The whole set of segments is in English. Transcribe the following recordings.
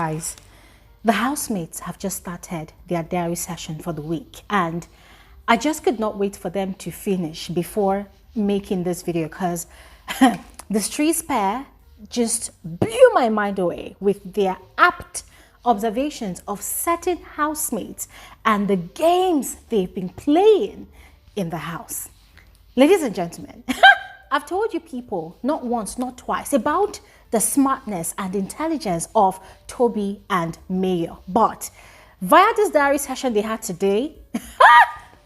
guys, the housemates have just started their diary session for the week, and I just could not wait for them to finish before making this video, because the streets pair just blew my mind away with their apt observations of certain housemates and the games they've been playing in the house. Ladies and gentlemen, I've told you people not once, not twice about the smartness and intelligence of Toby and Mary, but via this diary session they had today,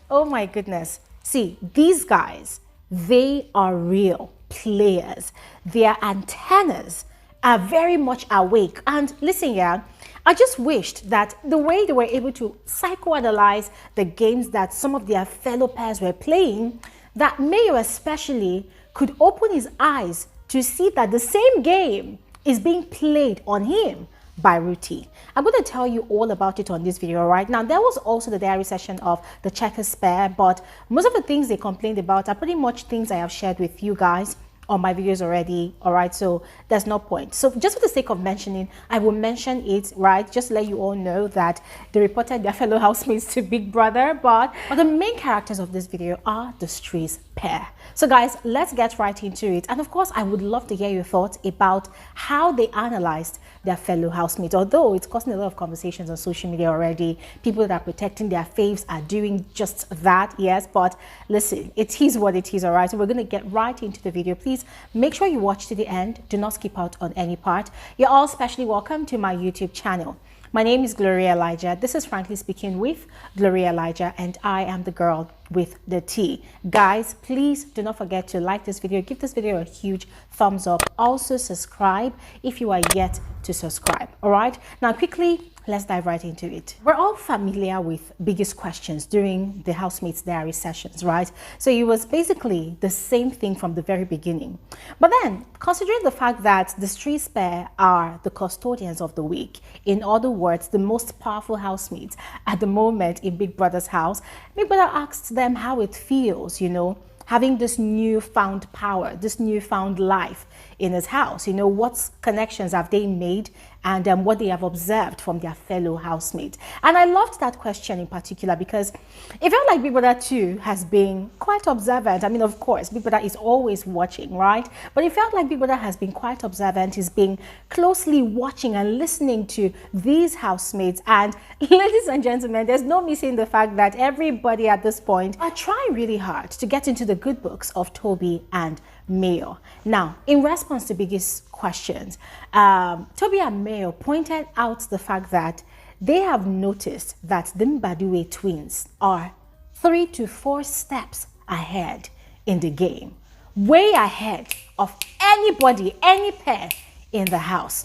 oh my goodness. See, these guys, they are real players. Their antennas are very much awake. And listen, yeah, I just wished that the way they were able to psychoanalyze the games that some of their fellow pairs were playing, that Mayo especially could open his eyes to see that the same game is being played on him by Rhuthee. I'm going to tell you all about it on this video right now. There was also the diary session of the checkers pair, but most of the things they complained about are pretty much things I have shared with you guys on my videos already. All right, so there's no point. So just for the sake of mentioning, I will mention it, right, just to let you all know that they reported their fellow housemates to Big Brother, but the main characters of this video are the streets pair. So guys, let's get right into it. And of course, I would love to hear your thoughts about how they analyzed their fellow housemates, although it's causing a lot of conversations on social media already. People that are protecting their faves are doing just that, yes, but listen, it is what it is. All right, so we're going to get right into the video. Please make sure you watch to the end. Do not skip out on any part. You're all specially welcome to my YouTube channel. My name is Bbnaija. This is Frankly Speaking with Bbnaija, and I am the girl with the T. Guys, please do not forget to like this video, give this video a huge thumbs up. Also subscribe if you are yet to subscribe. All right, now quickly, let's dive right into it. We're all familiar with biggest questions during the housemates diary sessions, right? So it was basically the same thing from the very beginning. But then, considering the fact that the streets pair are the custodians of the week, in other words, the most powerful housemates at the moment in Big Brother's house, Big Brother asked them how it feels, you know, having this newfound power, this newfound life in his house. You know, what connections have they made, and what they have observed from their fellow housemates. And I loved that question in particular because it felt like Big Brother too has been quite observant. I mean, of course, Big Brother is always watching, right? But it felt like Big Brother has been quite observant. He's been closely watching and listening to these housemates. And ladies and gentlemen, there's no missing the fact that everybody at this point are trying really hard to get into the good books of Toby and Mayo. Now, in response to biggest questions, Toby and Mayo pointed out the fact that they have noticed that the Mbadiwe twins are 3 to 4 steps ahead in the game, way ahead of anybody, any pair in the house.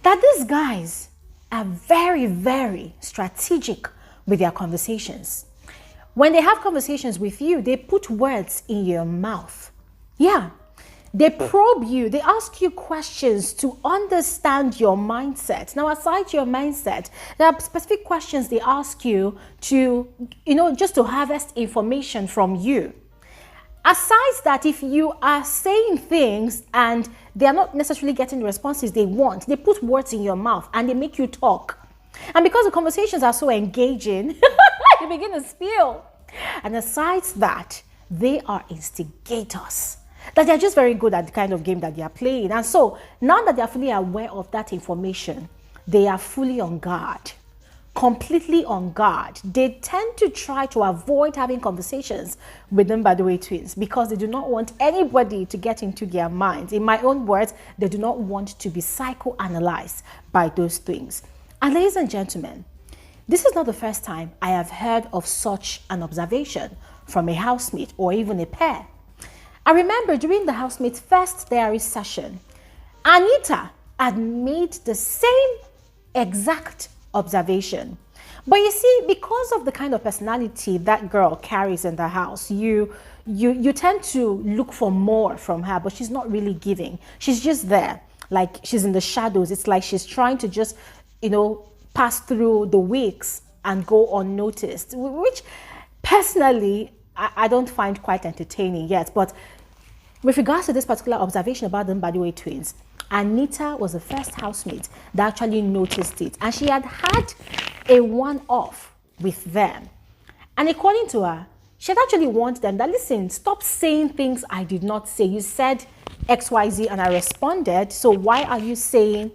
That these guys are very, very strategic with their conversations. When they have conversations with you, they put words in your mouth. Yeah, they probe you, they ask you questions to understand your mindset. Now, aside your mindset, there are specific questions they ask you to, you know, just to harvest information from you. Aside that, if you are saying things and they are not necessarily getting the responses they want, they put words in your mouth and they make you talk. And because the conversations are so engaging, you begin to spill. And aside that, they are instigators. That they're just very good at the kind of game that they are playing. And so now that they're fully aware of that information, they are fully on guard, completely on guard. They tend to try to avoid having conversations with them Mbadiwe twins because they do not want anybody to get into their minds. In my own words, they do not want to be psychoanalyzed by those things. And ladies and gentlemen, this is not the first time I have heard of such an observation from a housemate or even a pair. I remember during the housemate's first diary session, Anita had made the same exact observation. But you see, because of the kind of personality that girl carries in the house, you tend to look for more from her, but she's not really giving. She's just there, like she's in the shadows. It's like she's trying to just, you know, pass through the weeks and go unnoticed, which personally I don't find quite entertaining yet. But with regards to this particular observation about the Mbadiwe twins, Anita was the first housemate that actually noticed it. And she had had a one-off with them. And according to her, she had actually warned them that, listen, stop saying things I did not say. You said XYZ and I responded. So why are you saying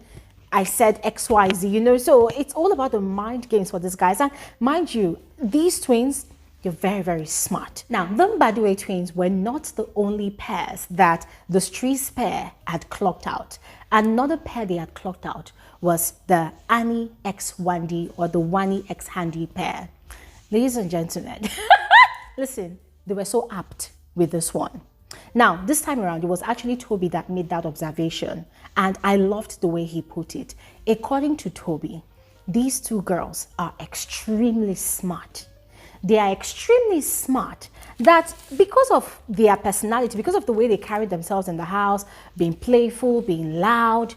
I said XYZ? You know, so it's all about the mind games for these guys. And mind you, these twins, you're very, very smart. Now, the Mbadiwe twins were not the only pairs that the streets pair had clocked out. Another pair they had clocked out was the Annie x Wandi or the Wannixhandi pair. Ladies and gentlemen, listen, they were so apt with this one. Now, this time around, it was actually Toby that made that observation, and I loved the way he put it. According to Toby, these two girls are extremely smart. They are extremely smart that because of their personality, because of the way they carry themselves in the house, being playful, being loud,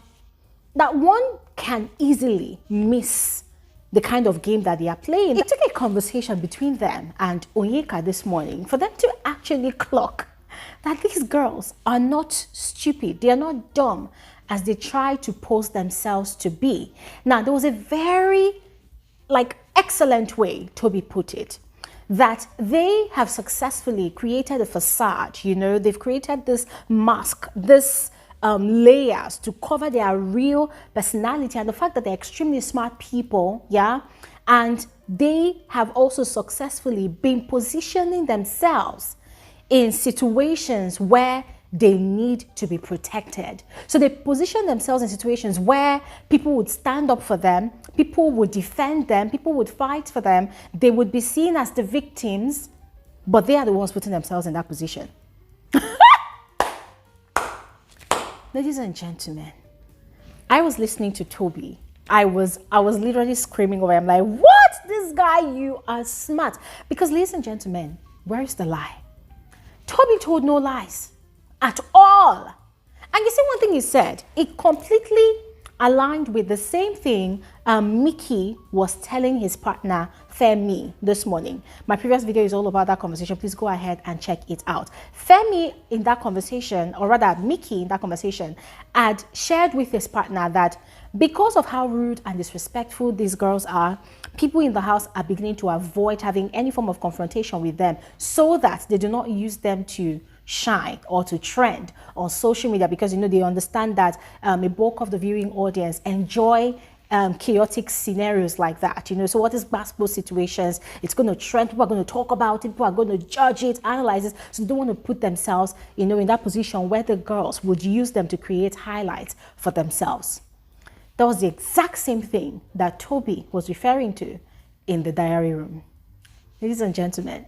that one can easily miss the kind of game that they are playing. It took a conversation between them and Onyeka this morning for them to actually clock that these girls are not stupid. They are not dumb as they try to pose themselves to be. Now, there was a very excellent way Toby put it, that they have successfully created a facade. You know, they've created this mask, this layers to cover their real personality and the fact that they're extremely smart people, yeah, and they have also successfully been positioning themselves in situations where they need to be protected. So they position themselves in situations where people would stand up for them, people would defend them, people would fight for them. They would be seen as the victims, but they are the ones putting themselves in that position. Ladies and gentlemen, I was listening to Toby. I was literally screaming away. I'm like, what? This guy, you are smart. Because ladies and gentlemen, where is the lie? Toby told no lies at all. And you see one thing he said, it completely aligned with the same thing Michky was telling his partner Fairme this morning. My previous video is all about that conversation. Please go ahead and check it out. Fairme in that conversation, or rather Michky in that conversation, had shared with his partner that because of how rude and disrespectful these girls are, people in the house are beginning to avoid having any form of confrontation with them so that they do not use them to shine or to trend on social media, because you know they understand that a bulk of the viewing audience enjoy chaotic scenarios like that, you know. So what is gospel situations? It's going to trend. People are going to talk about it. People are going to judge it, analyze it. So they don't want to put themselves, you know, in that position where the girls would use them to create highlights for themselves. That was the exact same thing that Toby was referring to in the diary room. Ladies and gentlemen,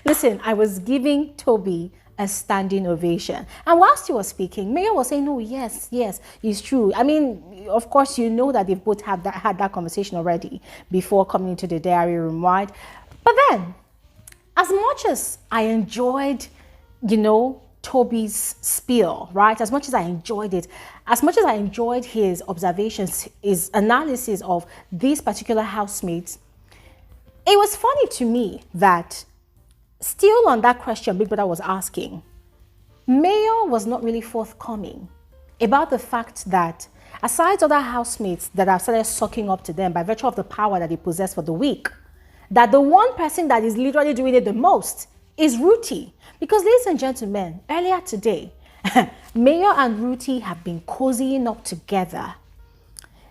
listen, I was giving Toby a standing ovation. And whilst he was speaking, Mayor was saying, no, yes, it's true. I mean, of course, you know that they've both had that conversation already before coming into the diary room, right? But then, as much as I enjoyed, you know, Toby's spiel, right? As much as I enjoyed it, as much as I enjoyed his observations, his analysis of these particular housemates, it was funny to me that still on that question Big Brother was asking, Mayor was not really forthcoming about the fact that aside other housemates that have started sucking up to them by virtue of the power that they possess for the week, that the one person that is literally doing it the most is Rhuthee. Because ladies and gentlemen, earlier today, Mayor and Rhuthee have been cozying up together.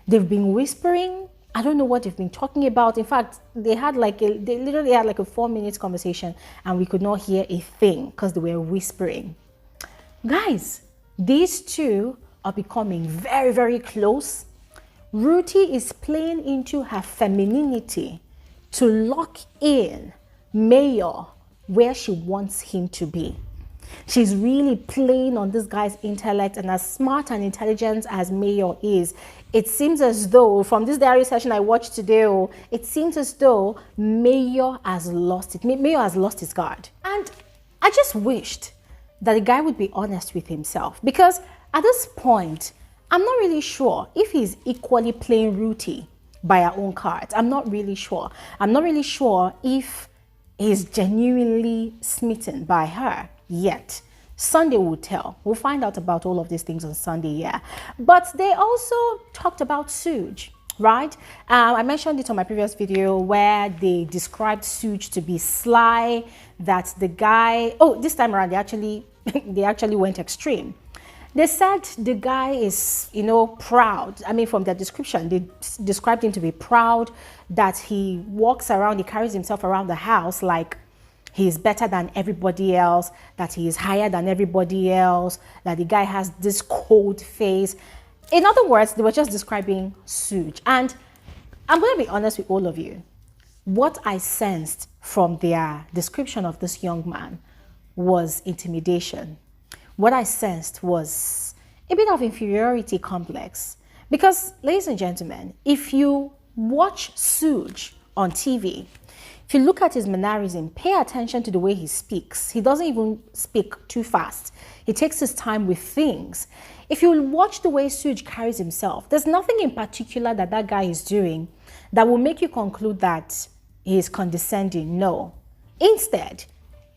They've been whispering. I don't know what they've been talking about. In fact, they literally had like a 4-minute conversation and we could not hear a thing because they were whispering. Guys, these two are becoming very, very close. Rhuthee is playing into her femininity to lock in Mayor where she wants him to be. She's really playing on this guy's intellect, and as smart and intelligent as Mayor is, it seems as though, from this diary session I watched today, it seems as though Mayor has lost it. Mayor has lost his guard. And I just wished that the guy would be honest with himself, because at this point, I'm not really sure if he's equally playing Rhuthee by her own cards. I'm not really sure. I'm not really sure if he's genuinely smitten by her yet. Sunday will tell. We'll find out about all of these things on Sunday, yeah. But they also talked about Suj, right? I mentioned it on my previous video where they described Suj to be sly, that the guy, oh, this time around they actually went extreme. They said the guy is, you know, proud. I mean, from their description, they described him to be proud, that he walks around, he carries himself around the house like he's better than everybody else, that he is higher than everybody else, that the guy has this cold face. In other words, they were just describing Suj. And I'm going to be honest with all of you. What I sensed from their description of this young man was intimidation. What I sensed was a bit of inferiority complex. Because, ladies and gentlemen, if you watch Suj on TV, if you look at his mannerism, pay attention to the way he speaks. He doesn't even speak too fast. He takes his time with things. If you watch the way Suj carries himself, there's nothing in particular that that guy is doing that will make you conclude that he is condescending. No. Instead,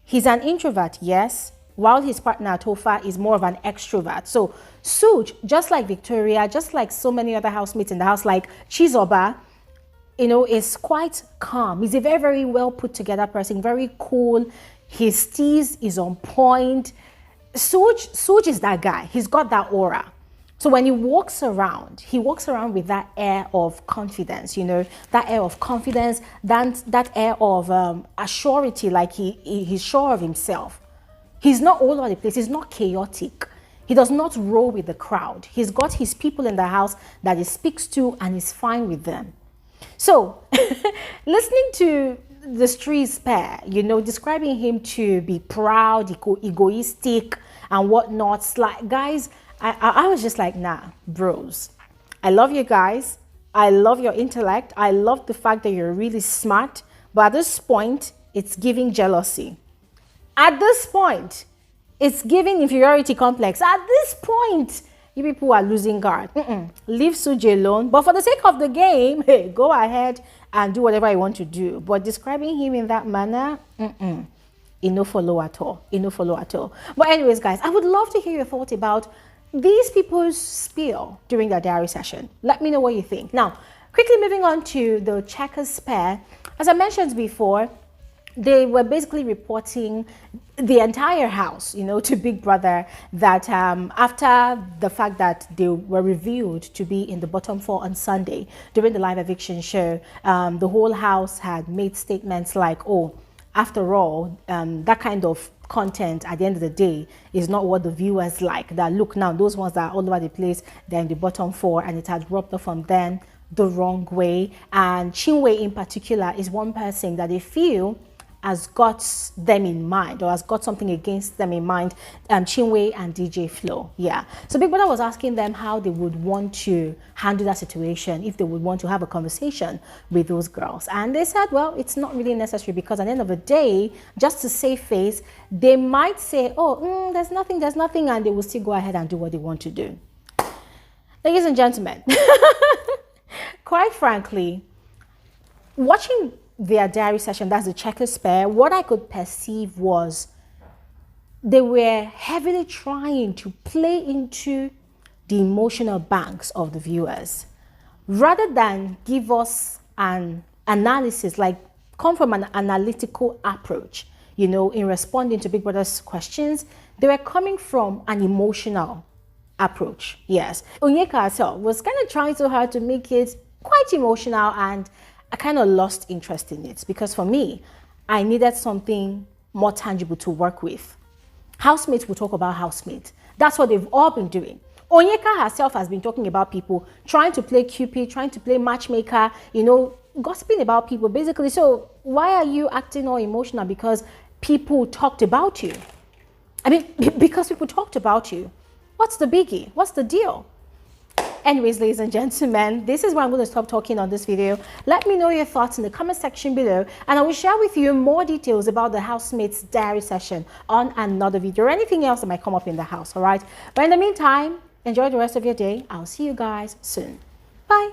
he's an introvert, yes, while his partner Tofa is more of an extrovert. So Suj, just like Victoria, just like so many other housemates in the house, like Chizoba, you know, is quite calm. He's a very, very well put together person, very cool. His steez is on point. Suj is that guy. He's got that aura. So when he walks around with that air of confidence, you know, that air of confidence, that air of assurity, like he's sure of himself. He's not all over the place. He's not chaotic. He does not roll with the crowd. He's got his people in the house that he speaks to and is fine with them. So, listening to the streets pair, you know, describing him to be proud, egoistic, and whatnot, like, guys, I was just like, nah, bros. I love you guys. I love your intellect. I love the fact that you're really smart. But at this point, it's giving jealousy. At this point, it's giving inferiority complex. At this point, you people are losing guard. Leave Suj alone. But for the sake of the game, hey, go ahead and do whatever you want to do. But describing him in that manner, it no follow at all. It no follow at all. But anyways, guys, I would love to hear your thoughts about these people's spiel during their diary session. Let me know what you think. Now, quickly moving on to the checkers pair. As I mentioned before, they were basically reporting the entire house, you know, to Big Brother that after the fact that they were revealed to be in the bottom 4 on Sunday during the live eviction show, the whole house had made statements like, oh, after all, that kind of content at the end of the day is not what the viewers like. That look now, those ones that are all over the place, they're in the bottom 4, and it had rubbed off on them the wrong way. And Chinwe in particular is one person that they feel has got them in mind, or has got something against them in mind, Chinwe and DJ Flo. Yeah. So Big Brother was asking them how they would want to handle that situation, if they would want to have a conversation with those girls. And they said, well, it's not really necessary, because at the end of the day, just to save face, they might say, oh, there's nothing, and they will still go ahead and do what they want to do. Ladies and gentlemen, quite frankly, watching their diary session, that's the checkers pair, what I could perceive was they were heavily trying to play into the emotional banks of the viewers rather than give us an analysis, like come from an analytical approach, you know, in responding to Big Brother's questions. They were coming from an emotional approach. Yes, Onyeka herself was kind of trying so hard to make it quite emotional, and I kind of lost interest in it, because for me, I needed something more tangible to work with. Housemates will talk about housemates. That's what they've all been doing. Onyeka herself has been talking about people, trying to play Cupid, trying to play matchmaker, you know, gossiping about people, basically. So why are you acting all emotional? Because people talked about you. I mean, because people talked about you. What's the biggie? What's the deal? Anyways, ladies and gentlemen, this is where I'm going to stop talking on this video. Let me know your thoughts in the comment section below, and I will share with you more details about the housemates diary session on another video, or anything else that might come up in the house. All right, but in the meantime, enjoy the rest of your day. I'll see you guys soon. Bye.